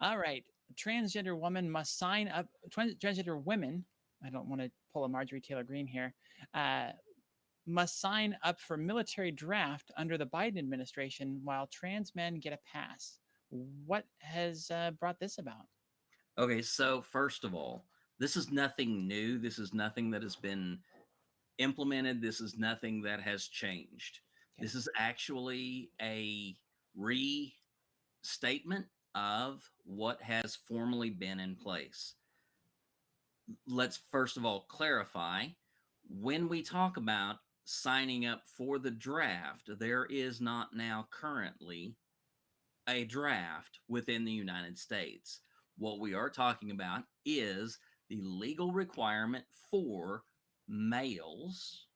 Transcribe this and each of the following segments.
All right. Transgender woman must sign up. Transgender women, I don't want to pull a Marjorie Taylor Greene here, uh, must sign up for military draft under the Biden administration while trans men get a pass. What has brought this about? Okay, so first of all, this is nothing new. This is nothing that has been implemented. This is nothing that has changed. Okay. This is actually a restatement of what has formerly been in place. Let's first of all clarify, when we talk about signing up for the draft, there is not now currently a draft within the United States. What we are talking about is the legal requirement for males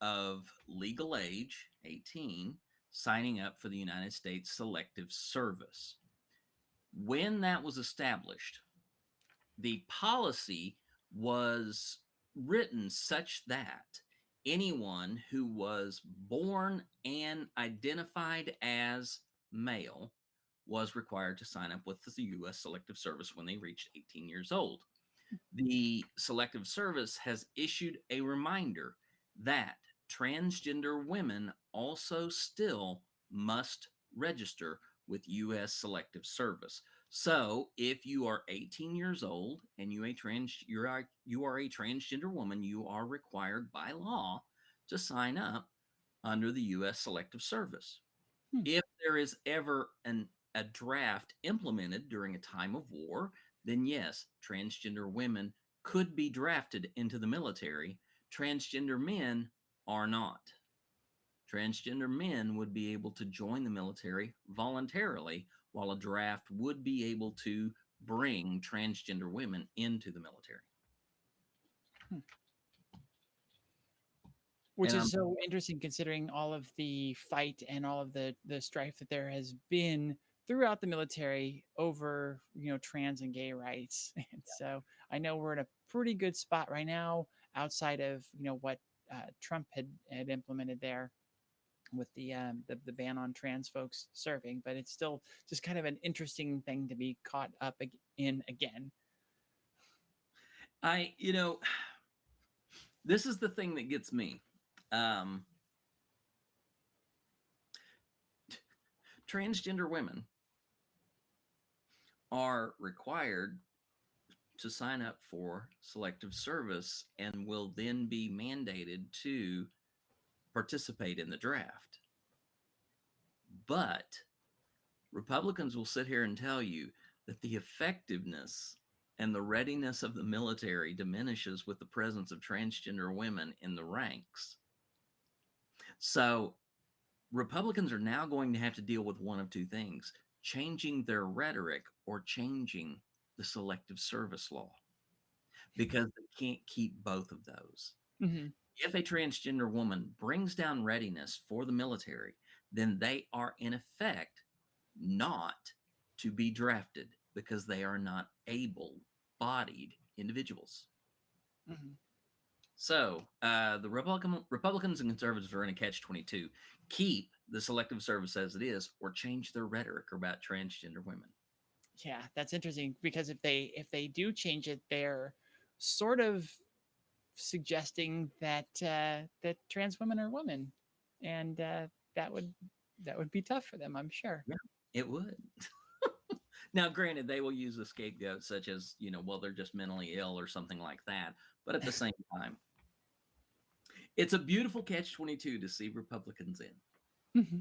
of legal age, 18, signing up for the United States Selective Service. When that was established, the policy was written such that anyone who was born and identified as male was required to sign up with the U.S. Selective Service when they reached 18 years old. The Selective Service has issued a reminder that transgender women also still must register with U.S. Selective Service. So, if you are 18 years old and you are a transgender woman, you are required by law to sign up under the U.S. Selective Service. Hmm. If there is ever a draft implemented during a time of war, then yes, transgender women could be drafted into the military. Transgender men are not. Transgender men would be able to join the military voluntarily, while a draft would be able to bring transgender women into the military. Hmm. Which And is so interesting considering all of the fight and all of the strife that there has been throughout the military over trans and gay rights. And so I know we're in a pretty good spot right now outside of what Trump had implemented there with the ban on trans folks serving, but it's still just kind of an interesting thing to be caught up in again. This is the thing that gets me. Um, Transgender women are required to sign up for selective service and will then be mandated to participate in the draft. But Republicans will sit here and tell you that the effectiveness and the readiness of the military diminishes with the presence of transgender women in the ranks. So Republicans are now going to have to deal with one of two things: changing their rhetoric or changing the selective service law, because they can't keep both of those. Mm-hmm. If a transgender woman brings down readiness for the military, then they are in effect not to be drafted because they are not able-bodied individuals. Mm-hmm. So the Republicans and conservatives are in a catch-22. Keep the selective service as it is, or change their rhetoric about transgender women. Yeah, that's interesting because if they do change it, they're sort of suggesting that that trans women are women, and that would be tough for them, I'm sure. Yeah, it would. Now, granted, they will use a scapegoat such as, well, they're just mentally ill or something like that. But at the same time, it's a beautiful catch-22 to see Republicans in. Mm-hmm.